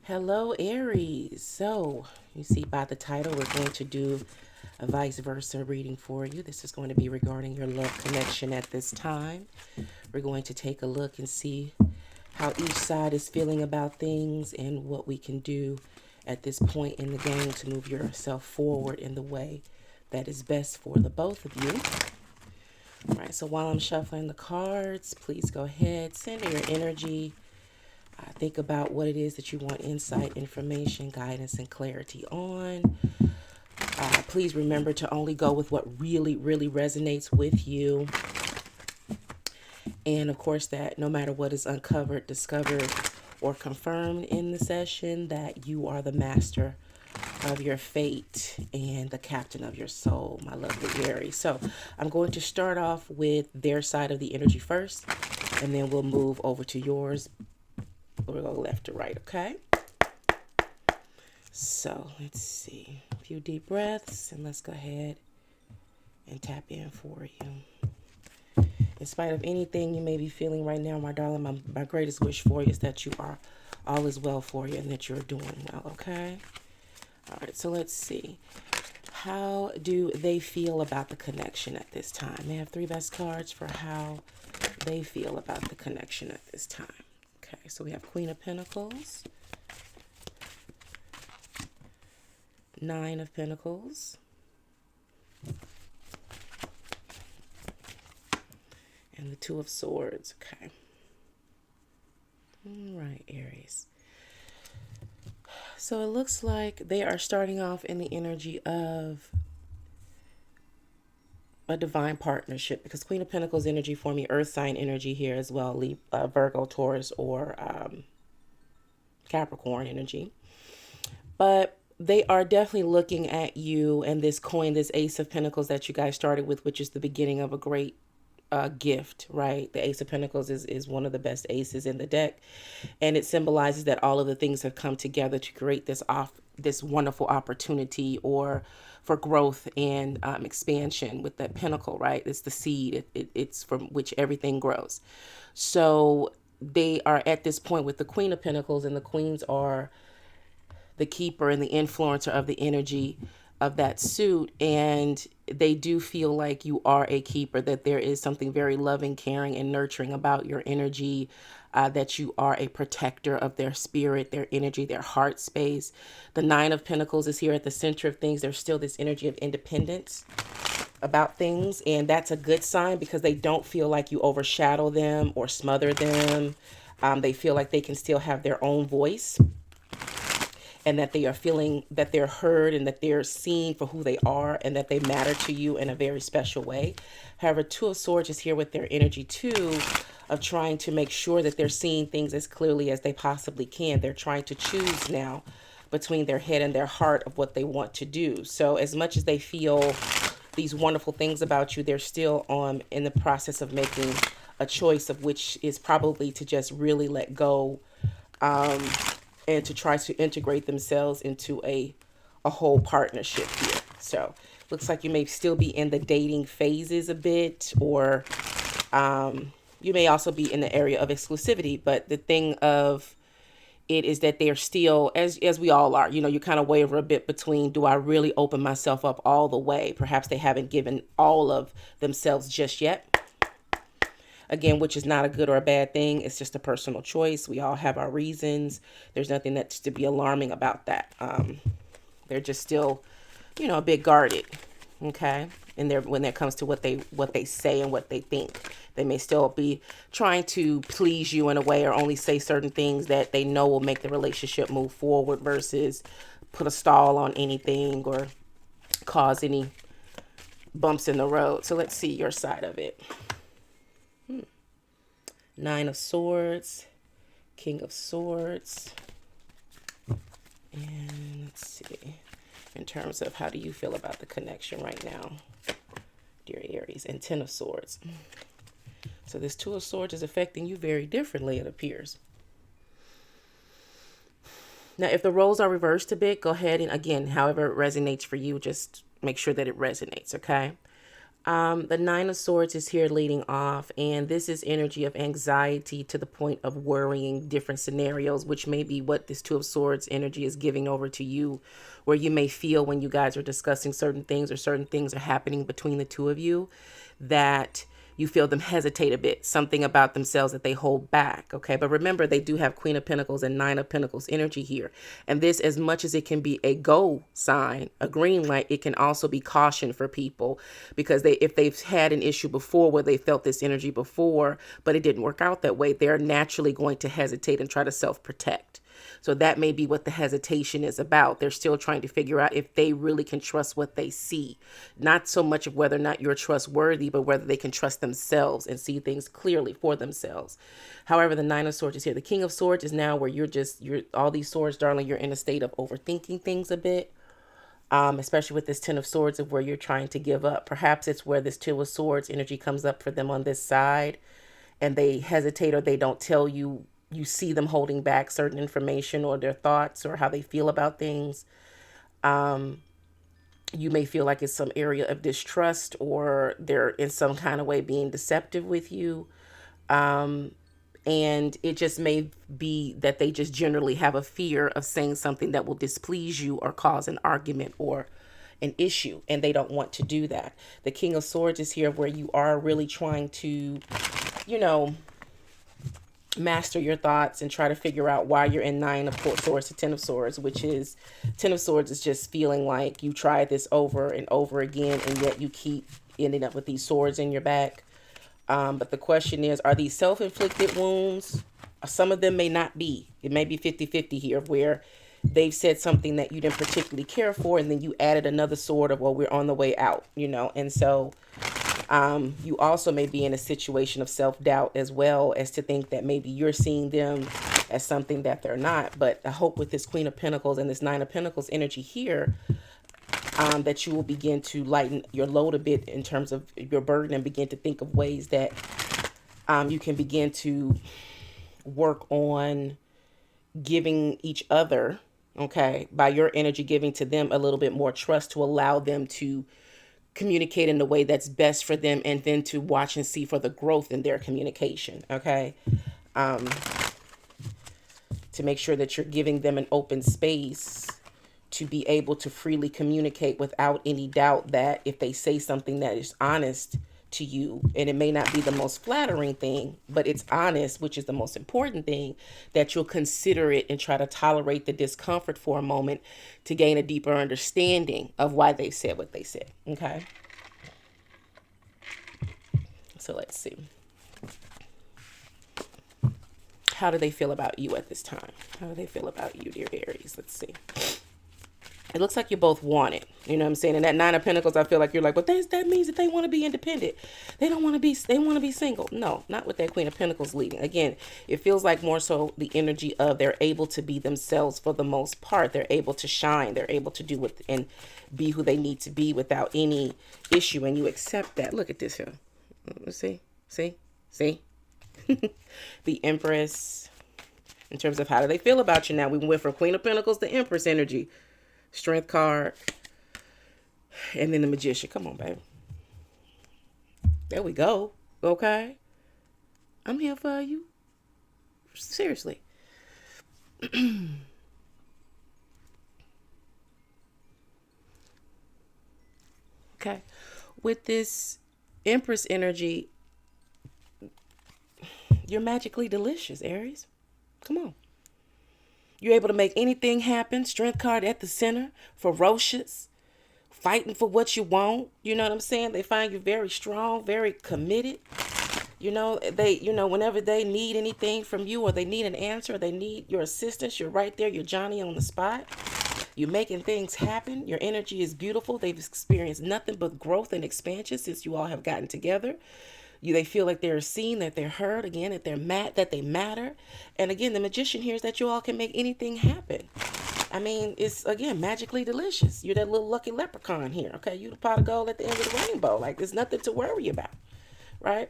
Hello, Aries. So, you see by the title, we're going to do a vice versa reading for you. This is going to be regarding your love connection at this time. We're going to take a look and see how each side is feeling about things and what we can do at this point in the game to move yourself forward in the way that is best for the both of you. All right, so while I'm shuffling the cards, please go ahead, center your energy. Think about what it is that you want insight, information, guidance, and clarity on. Please remember to only go with what really, really resonates with you. And of course, that no matter what is uncovered, discovered, or confirmed in the session, that you are the master of your fate and the captain of your soul, my lovely Aries. So I'm going to start off with their side of the energy first, and then we'll move over to yours. We'll go left to right, okay? So let's see. A few deep breaths, and let's go ahead and tap in for you. In spite of anything you may be feeling right now, my darling, my greatest wish for you is that you are all is well for you and that you're doing well, okay? All right, so let's see. How do they feel about the connection at this time? They have three best cards for how they feel about the connection at this time. Okay, so we have Queen of Pentacles, Nine of Pentacles, and the Two of Swords. Okay. All right, Aries. So it looks like they are starting off in the energy of a divine partnership, because Queen of Pentacles energy for me, earth sign energy here as well, Virgo, Taurus, or Capricorn energy. But they are definitely looking at you and this coin, this Ace of Pentacles that you guys started with, which is the beginning of a great gift, right? The Ace of Pentacles is one of the best aces in the deck, and it symbolizes that all of the things have come together to create this wonderful opportunity or for growth and expansion with that pentacle, right? It's the seed. It's from which everything grows. So they are at this point with the Queen of Pentacles, and the queens are the keeper and the influencer of the energy of that suit, and they do feel like you are a keeper, that there is something very loving, caring, and nurturing about your energy, that you are a protector of their spirit, their energy, their heart space. The Nine of Pentacles is here at the center of things. There's still this energy of independence about things, and that's a good sign because they don't feel like you overshadow them or smother them. They feel like they can still have their own voice, and that they are feeling that they're heard and that they're seen for who they are and that they matter to you in a very special way. However, Two of Swords is here with their energy too, of trying to make sure that they're seeing things as clearly as they possibly can. They're trying to choose now between their head and their heart of what they want to do. So as much as they feel these wonderful things about you, they're still in the process of making a choice, of which is probably to just really let go, and to try to integrate themselves into a whole partnership here. So looks like you may still be in the dating phases a bit, or you may also be in the area of exclusivity. But the thing of it is that they're still, as we all are, you kind of waver a bit between, do I really open myself up all the way? Perhaps they haven't given all of themselves just yet. Again, which is not a good or a bad thing. It's just a personal choice. We all have our reasons. There's nothing that's to be alarming about that. They're just still, a bit guarded, okay? And when it comes to what they say and what they think, they may still be trying to please you in a way, or only say certain things that they know will make the relationship move forward, versus put a stall on anything or cause any bumps in the road. So let's see your side of it. Nine of Swords, King of Swords, and let's see, in terms of how do you feel about the connection right now, dear Aries, and Ten of Swords. So this Two of Swords is affecting you very differently, it appears. Now, if the roles are reversed a bit, go ahead and, again, however it resonates for you, just make sure that it resonates, okay? The Nine of Swords is here leading off, and this is energy of anxiety to the point of worrying different scenarios, which may be what this Two of Swords energy is giving over to you, where you may feel when you guys are discussing certain things or certain things are happening between the two of you, that you feel them hesitate a bit, something about themselves that they hold back. Okay. But remember, they do have Queen of Pentacles and Nine of Pentacles energy here. And this, as much as it can be a go sign, a green light, it can also be caution for people, because if they've had an issue before where they felt this energy before, but it didn't work out that way, they're naturally going to hesitate and try to self-protect. So that may be what the hesitation is about. They're still trying to figure out if they really can trust what they see. Not so much of whether or not you're trustworthy, but whether they can trust themselves and see things clearly for themselves. However, the Nine of Swords is here. The King of Swords is now where you're all these swords, darling, you're in a state of overthinking things a bit. Especially with this Ten of Swords of where you're trying to give up. Perhaps it's where this Two of Swords energy comes up for them on this side, and they hesitate or they don't tell you. You see them holding back certain information or their thoughts or how they feel about things. You may feel like it's some area of distrust, or they're in some kind of way being deceptive with you. And it just may be that they just generally have a fear of saying something that will displease you or cause an argument or an issue, and they don't want to do that. The King of Swords is here where you are really trying to, master your thoughts and try to figure out why you're in Nine of Swords to Ten of Swords, which is Ten of Swords is just feeling like you tried this over and over again, and yet you keep ending up with these swords in your back. But the question is, are these self-inflicted wounds? Some of them may not be. It may be 50-50 here, where they've said something that you didn't particularly care for, and then you added another sword of, well, we're on the way out, and so you also may be in a situation of self-doubt as well, as to think that maybe you're seeing them as something that they're not. But I hope with this Queen of Pentacles and this Nine of Pentacles energy here, that you will begin to lighten your load a bit in terms of your burden, and begin to think of ways that you can begin to work on giving each other, okay, by your energy, giving to them a little bit more trust to allow them to communicate in the way that's best for them, and then to watch and see for the growth in their communication, okay? To make sure that you're giving them an open space to be able to freely communicate without any doubt that if they say something that is honest to you, and it may not be the most flattering thing, but it's honest, which is the most important thing, that you'll consider it and try to tolerate the discomfort for a moment to gain a deeper understanding of why they said what they said. Okay. So let's see. How do they feel about you at this time? How do they feel about you, dear Aries? Let's see. It looks like you both want it. You know what I'm saying? And that Nine of Pentacles, I feel like you're like, but that means that they want to be independent. They want to be single. No, not with that Queen of Pentacles leading. Again, it feels like more so the energy of they're able to be themselves for the most part. They're able to shine. They're able to do what and be who they need to be without any issue. And you accept that. Look at this here. Let's see. See? The Empress. In terms of how do they feel about you now? We went from Queen of Pentacles to Empress energy. Strength card, and then the Magician. Come on, baby. There we go. Okay. I'm here for you. Seriously. Okay. With this Empress energy, you're magically delicious, Aries. Come on. You're able to make anything happen. Strength card at the center. Ferocious. Fighting for what you want. You know what I'm saying? They find you very strong, very committed. Whenever they need anything from you, or they need an answer, or they need your assistance, you're right there. You're Johnny on the spot. You're making things happen. Your energy is beautiful. They've experienced nothing but growth and expansion since you all have gotten together. They feel like they're seen, that they're heard, again, that they matter. And again, the Magician here is that you all can make anything happen. I mean, it's, again, magically delicious. You're that little lucky leprechaun here, okay? You the pot of gold at the end of the rainbow. Like, there's nothing to worry about, right?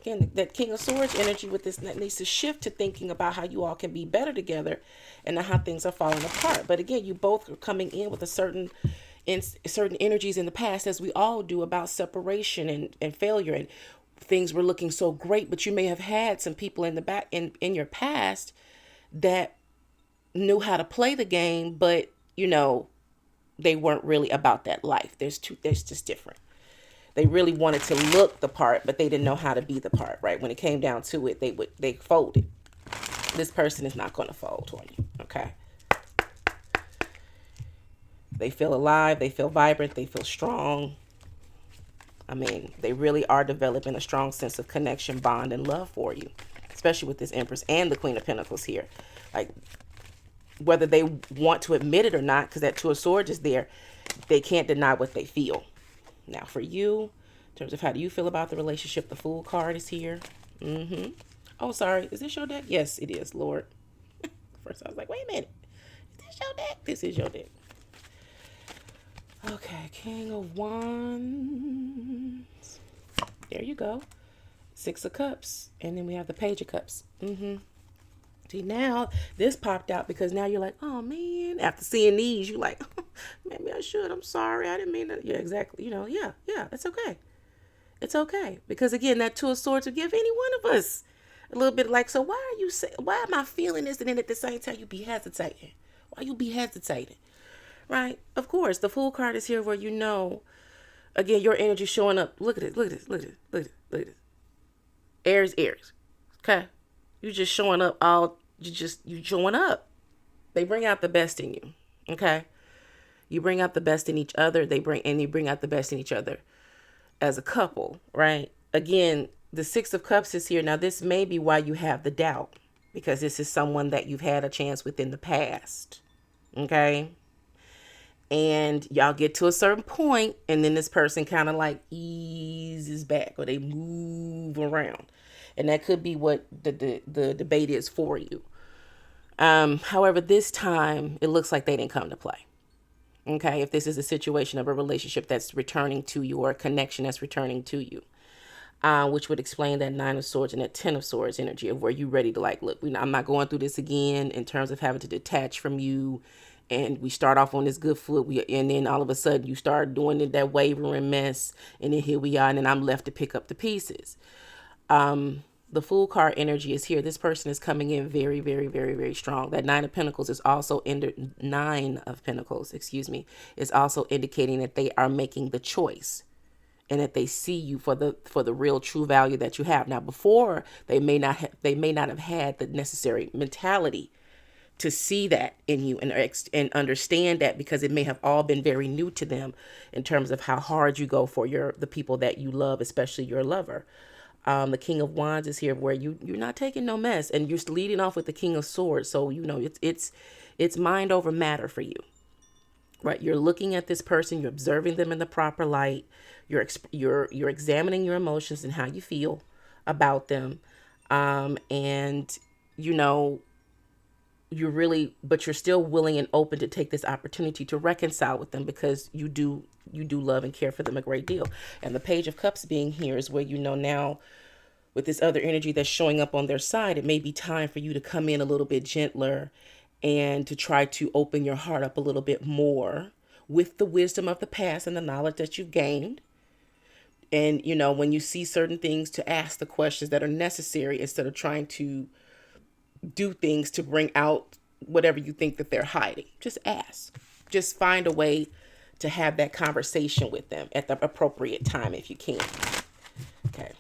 Again, that King of Swords energy with this needs to shift to thinking about how you all can be better together and not how things are falling apart. But again, you both are coming in with a certain in certain energies in the past, as we all do, about separation and failure, and things were looking so great, but you may have had some people in the back in your past that knew how to play the game, but they weren't really about that life. There's just different. They really wanted to look the part, but they didn't know how to be the part, right? When it came down to it, they folded. This person is not going to fold on you, okay? They feel alive, they feel vibrant, they feel strong. I mean, they really are developing a strong sense of connection, bond, and love for you, especially with this Empress and the Queen of Pentacles here. Like, whether they want to admit it or not, because that Two of Swords is there, they can't deny what they feel. Now, for you, in terms of how do you feel about the relationship, the Fool card is here. Oh, sorry. Is this your deck? Yes, it is, Lord. First, I was like, wait a minute. Is this your deck? This is your deck. Okay, King of Wands. There you go. Six of Cups. And then we have the Page of Cups. See, now this popped out because now you're like, oh, man. After seeing these, you're like, oh, maybe I should. I'm sorry. I didn't mean that. Yeah, exactly. Yeah, it's okay. It's okay. Because, again, that Two of Swords will give any one of us a little bit like, so why am I feeling this? And then at the same time, you be hesitating. Why you be hesitating? Right? Of course, the Fool card is here where again, your energy showing up. Look at it. Look at this. Look at it. Look at it. Look at it. Aries. Okay? You just showing up you showing up. They bring out the best in you. Okay? You bring out the best in each other. You bring out the best in each other as a couple, right? Again, the Six of Cups is here. Now, this may be why you have the doubt, because this is someone that you've had a chance with in the past. Okay? And y'all get to a certain point, and then this person kind of like eases back, or they move around. And that could be what the debate is for you. However, this time, it looks like they didn't come to play. Okay, if this is a situation of a relationship that's returning to you, or a connection that's returning to you, which would explain that Nine of Swords and that Ten of Swords energy of where you're ready to like, look, I'm not going through this again in terms of having to detach from you. And we start off on this good foot, and then all of a sudden you start doing that wavering mess, and then here we are, and then I'm left to pick up the pieces. The Fool card energy is here. This person is coming in very, very, very, very strong. That Nine of Pentacles is also is also indicating that they are making the choice, and that they see you for the real true value that you have. Now, before, they may not have had the necessary mentality to see that in you and understand that, because it may have all been very new to them in terms of how hard you go for the people that you love, especially your lover. The King of Wands is here where you're not taking no mess, and you're leading off with the King of Swords. So, it's mind over matter for you, right? You're looking at this person, you're observing them in the proper light. You're examining your emotions and how you feel about them. And but you're still willing and open to take this opportunity to reconcile with them, because you do love and care for them a great deal. And the Page of Cups being here is where now, with this other energy that's showing up on their side, it may be time for you to come in a little bit gentler and to try to open your heart up a little bit more with the wisdom of the past and the knowledge that you've gained. And, when you see certain things, to ask the questions that are necessary instead of trying to do things to bring out whatever you think that they're hiding. Just ask. Just find a way to have that conversation with them at the appropriate time if you can. Okay.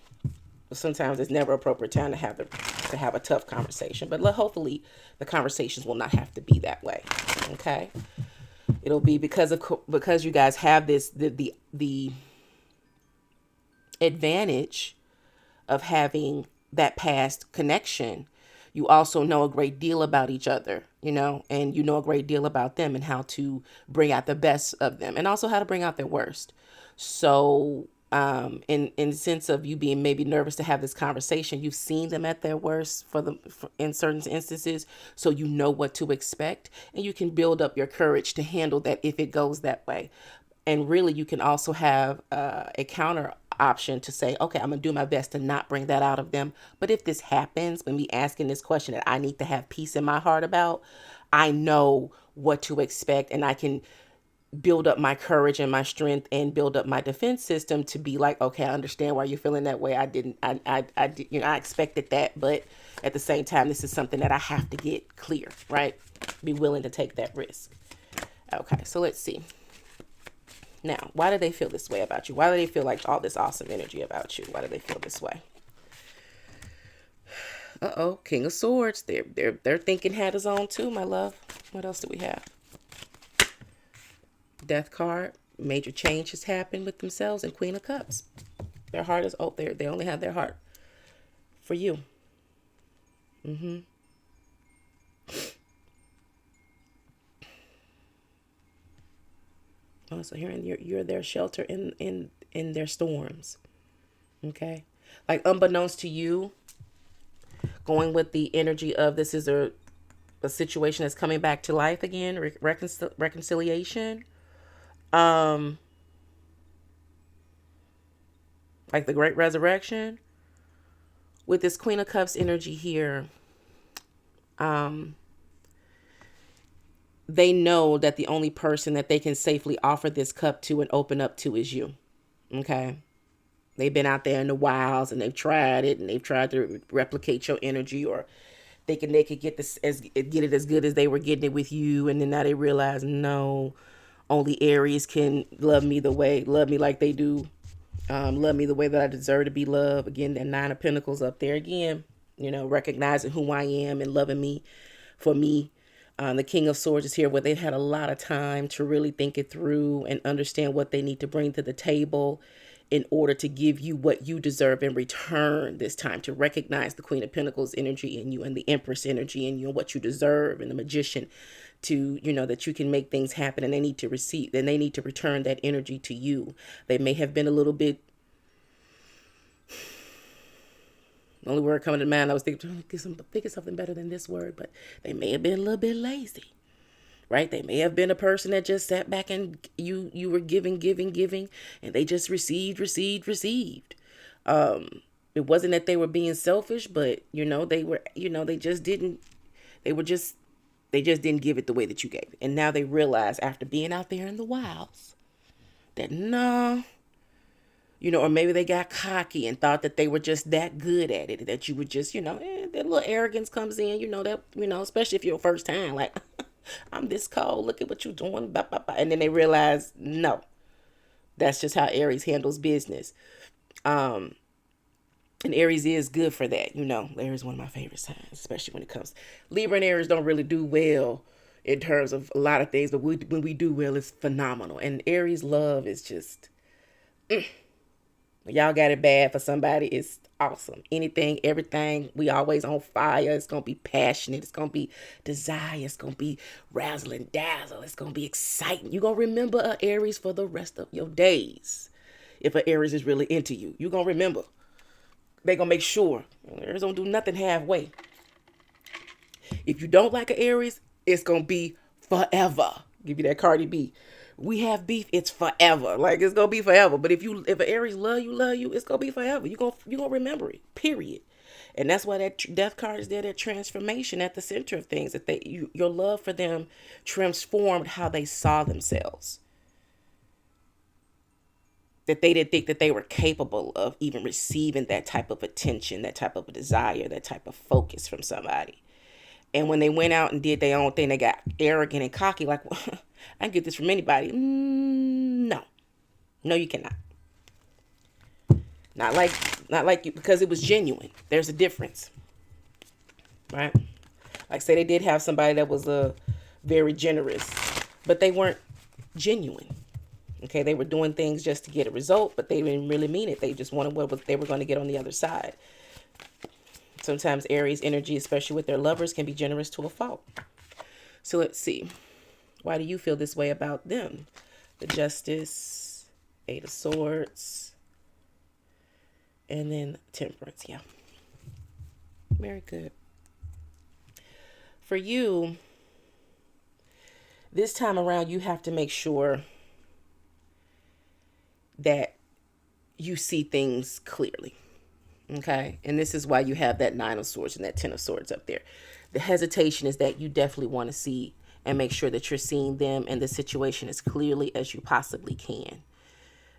But sometimes it's never appropriate time to have a tough conversation, but hopefully the conversations will not have to be that way. Okay. It'll be because you guys have the advantage of having that past connection. You also know a great deal about each other, and you know a great deal about them and how to bring out the best of them, and also how to bring out their worst. So, in the sense of you being maybe nervous to have this conversation, you've seen them at their worst in certain instances, so you know what to expect, and you can build up your courage to handle that if it goes that way. And really, you can also have a counter option to say, okay, I'm going to do my best to not bring that out of them. But if this happens, when me asking this question that I need to have peace in my heart about, I know what to expect, and I can build up my courage and my strength and build up my defense system to be like, okay, I understand why you're feeling that way. I did, I expected that, but at the same time, this is something that I have to get clear, right? Be willing to take that risk. Okay, so let's see. Now, why do they feel this way about you? Why do they feel like all this awesome energy about you? Why do they feel this way? Uh-oh, King of Swords. They're thinking hat is on too, my love. What else do we have? Death card. Major change has happened with themselves. And Queen of Cups. Their heart is they only have their heart for you. Oh, so here you're their shelter in their storms. Okay, like unbeknownst to you, going with the energy of this is a situation that's coming back to life again, reconciliation. Like the great resurrection with this Queen of Cups energy here. They know that the only person that they can safely offer this cup to and open up to is you. Okay. They've been out there in the wilds and they've tried it and they've tried to replicate your energy, or thinking they could get it as good as they were getting it with you, and then now they realize no, only Aries can love me like they do, love me the way that I deserve to be loved. Again, that Nine of Pentacles up there again, recognizing who I am and loving me for me. The King of Swords is here where they've had a lot of time to really think it through and understand what they need to bring to the table in order to give you what you deserve in return this time, to recognize the Queen of Pentacles energy in you and the Empress energy in you and what you deserve, and the Magician to, that you can make things happen, and they need to return that energy to you. They may have been a little bit, the only word coming to mind, I was thinking of something better than this word, but they may have been a little bit lazy. Right? They may have been a person that just sat back and you were giving, and they just received. It wasn't that they were being selfish, but they were, they just didn't give it the way that you gave it. And now they realize, after being out there in the wilds, that no, or maybe they got cocky and thought that they were just that good at it, that you would just, that little arrogance comes in, especially if you're first time, like, I'm this cold. Look at what you're doing. Blah, blah, blah. And then they realize, no, that's just how Aries handles business. And Aries is good for that. Aries is one of my favorite signs, especially when it comes. Libra and Aries don't really do well in terms of a lot of things, but when we do well, it's phenomenal. And Aries love is just, y'all got it bad for somebody. It's awesome. Anything, everything. We always on fire. It's going to be passionate. It's going to be desire. It's going to be razzle and dazzle. It's going to be exciting. You're going to remember an Aries for the rest of your days. If an Aries is really into you, you're going to remember. They're going to make sure. Aries don't do nothing halfway. If you don't like an Aries, it's going to be forever. Give you that Cardi B. We have beef, it's forever. Like, it's gonna be forever. But if an Aries love you, it's gonna be forever. You gonna remember it. Period. And that's why that death card is there, that transformation at the center of things. That your love for them transformed how they saw themselves. That they didn't think that they were capable of even receiving that type of attention, that type of desire, that type of focus from somebody. And when they went out and did their own thing, they got arrogant and cocky, like, well, I can get this from anybody. No, you cannot. Not like you, because it was genuine. There's a difference, right? Like, say they did have somebody that was very generous, but they weren't genuine. Okay, they were doing things just to get a result, but they didn't really mean it. They just wanted what they were going to get on the other side. Sometimes Aries energy, especially with their lovers, can be generous to a fault. So let's see. Why do you feel this way about them? The Justice, Eight of Swords, and then Temperance. Yeah. Very good. For you, this time around, you have to make sure that you see things clearly. Okay. And this is why you have that Nine of Swords and that Ten of Swords up there. The hesitation is that you definitely want to see and make sure that you're seeing them and the situation as clearly as you possibly can.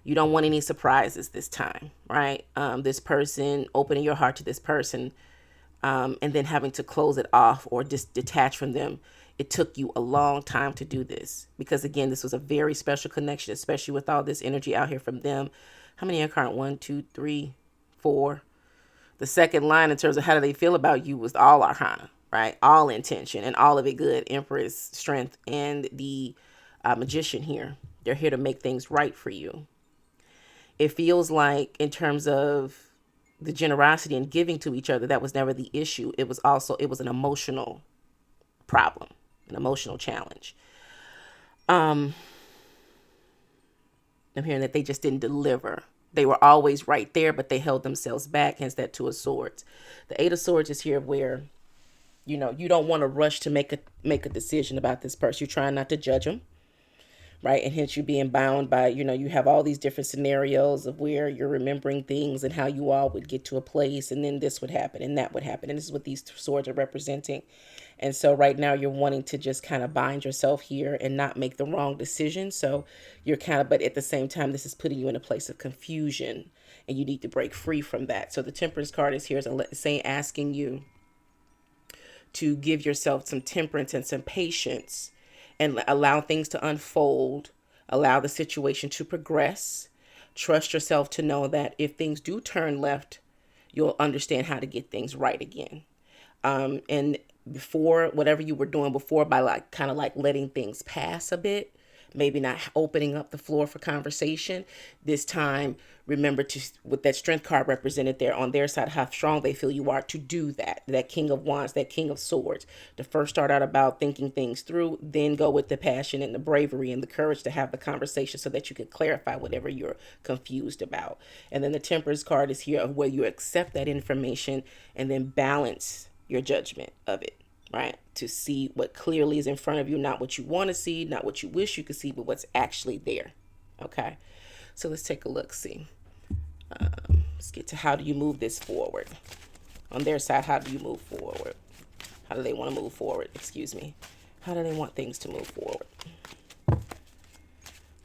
You don't want any surprises this time, right? This person, opening your heart to this person, and then having to close it off or just detach from them. It took you a long time to do this because, again, this was a very special connection, especially with all this energy out here from them. How many incarnate? 1, 2, 3, 4. The second line in terms of how do they feel about you was all arcana, right? All intention and all of it good. Empress, strength, and the magician here. They're here to make things right for you. It feels like in terms of the generosity and giving to each other, that was never the issue. It was an emotional problem, an emotional challenge. I'm hearing that they just didn't deliver. They were always right there, but they held themselves back, hence that Two of Swords. The Eight of Swords is here where, you don't want to rush to make a decision about this person. You're trying not to judge them, right? And hence you being bound by, you have all these different scenarios of where you're remembering things and how you all would get to a place and then this would happen and that would happen. And this is what these swords are representing. And so right now you're wanting to just kind of bind yourself here and not make the wrong decision. So you're but at the same time, this is putting you in a place of confusion and you need to break free from that. So the Temperance card is here saying, asking you to give yourself some temperance and some patience and allow things to unfold, allow the situation to progress. Trust yourself to know that if things do turn left, you'll understand how to get things right again. And before, whatever you were doing before, by kind of letting things pass a bit, maybe not opening up the floor for conversation. This time, remember to, with that strength card represented there on their side, how strong they feel you are to do that. That King of Wands, that King of Swords. To first start out about thinking things through, then go with the passion and the bravery and the courage to have the conversation so that you can clarify whatever you're confused about. And then the Temperance card is here of where you accept that information and then balance your judgment of it, right? To see what clearly is in front of you, not what you want to see, not what you wish you could see, but what's actually there. Okay. So let's take a look, see. Let's get to how do you move this forward. On their side, how do you move forward? How do they want to move forward? Excuse me. How do they want things to move forward?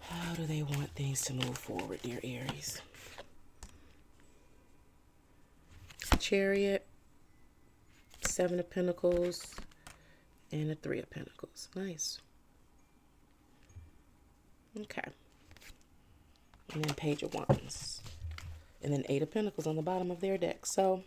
How do they want things to move forward, dear Aries? Chariot, Seven of Pentacles, and a Three of Pentacles. Nice. Okay. And then Page of Wands. And then Eight of Pentacles on the bottom of their deck. So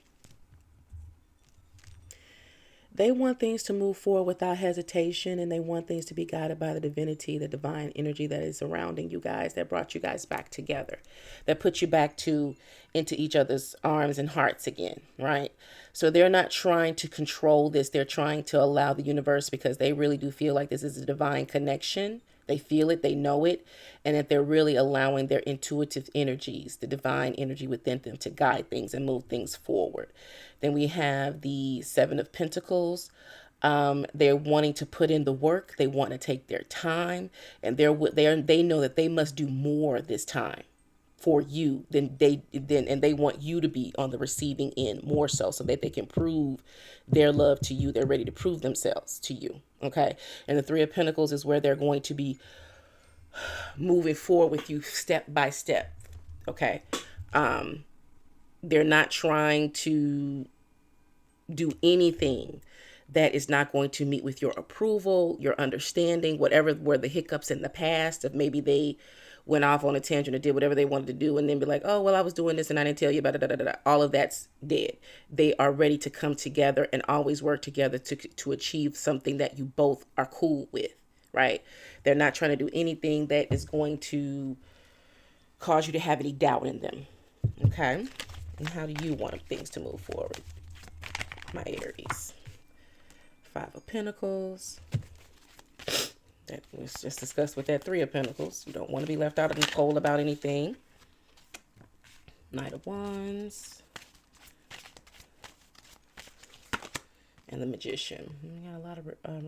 they want things to move forward without hesitation, and they want things to be guided by the divinity, the divine energy that is surrounding you guys, that brought you guys back together, that put you back into each other's arms and hearts again, right? So they're not trying to control this. They're trying to allow the universe, because they really do feel like this is a divine connection. They feel it, they know it, and that they're really allowing their intuitive energies, the divine energy within them, to guide things and move things forward. Then we have the Seven of Pentacles. They're wanting to put in the work. They want to take their time, and they know that they must do more this time for you and they want you to be on the receiving end more so that they can prove their love to you. They're ready to prove themselves to you. Okay. And the Three of Pentacles is where they're going to be moving forward with you step by step. Okay. They're not trying to do anything that is not going to meet with your approval, your understanding, whatever were the hiccups in the past of maybe they went off on a tangent or did whatever they wanted to do and then be like, oh, well, I was doing this and I didn't tell you about it. All of that's dead. They are ready to come together and always work together to achieve something that you both are cool with, right? They're not trying to do anything that is going to cause you to have any doubt in them, okay? And how do you want things to move forward, my Aries? Five of Pentacles. That was just discussed with that Three of Pentacles. You don't want to be left out in the cold about anything. Knight of Wands. And the Magician. We got a lot of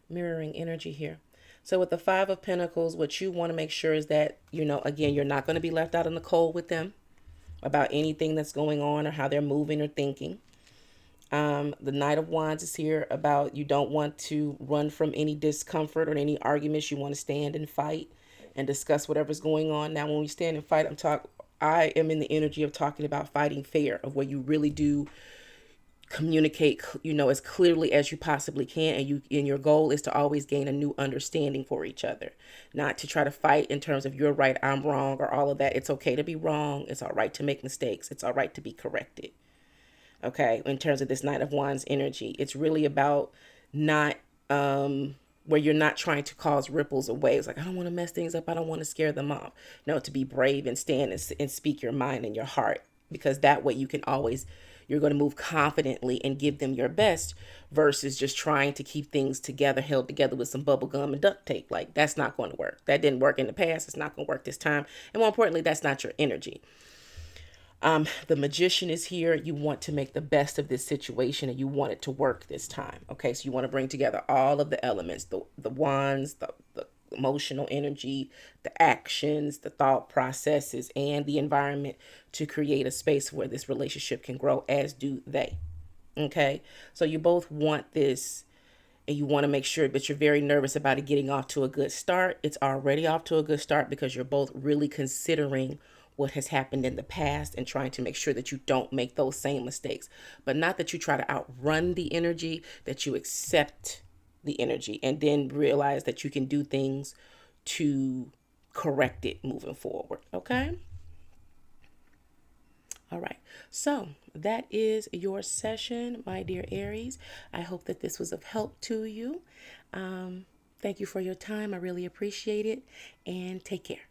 mirroring energy here. So with the Five of Pentacles, what you want to make sure is that, again, you're not going to be left out in the cold with them about anything that's going on or how they're moving or thinking. The Knight of Wands is here about you don't want to run from any discomfort or any arguments. You want to stand and fight and discuss whatever's going on. Now, when we stand and fight, I am in the energy of talking about fighting fair, of where you really do communicate, as clearly as you possibly can, and your goal is to always gain a new understanding for each other, not to try to fight in terms of you're right, I'm wrong, or all of that. It's okay to be wrong. It's all right to make mistakes. It's all right to be corrected. Okay, in terms of this Knight of Wands energy, it's really about not where you're not trying to cause ripples of waves. Like, I don't want to mess things up, I don't want to scare them off. No, to be brave and stand and speak your mind and your heart, because that way you're going to move confidently and give them your best, versus just trying to keep things together, held together with some bubble gum and duct tape. Like, that's not going to work. That didn't work in the past, it's not going to work this time, and more importantly, that's not your energy. The Magician is here. You want to make the best of this situation, and you want it to work this time. Okay, so you want to bring together all of the elements, the wands, the emotional energy, the actions, the thought processes, and the environment, to create a space where this relationship can grow, as do they. Okay, so you both want this, and you want to make sure, but you're very nervous about it getting off to a good start. It's already off to a good start because you're both really considering what has happened in the past and trying to make sure that you don't make those same mistakes. But not that you try to outrun the energy, that you accept the energy and then realize that you can do things to correct it moving forward. Okay? All right. So that is your session, my dear Aries. I hope that this was of help to you. Thank you for your time. I really appreciate it. And take care.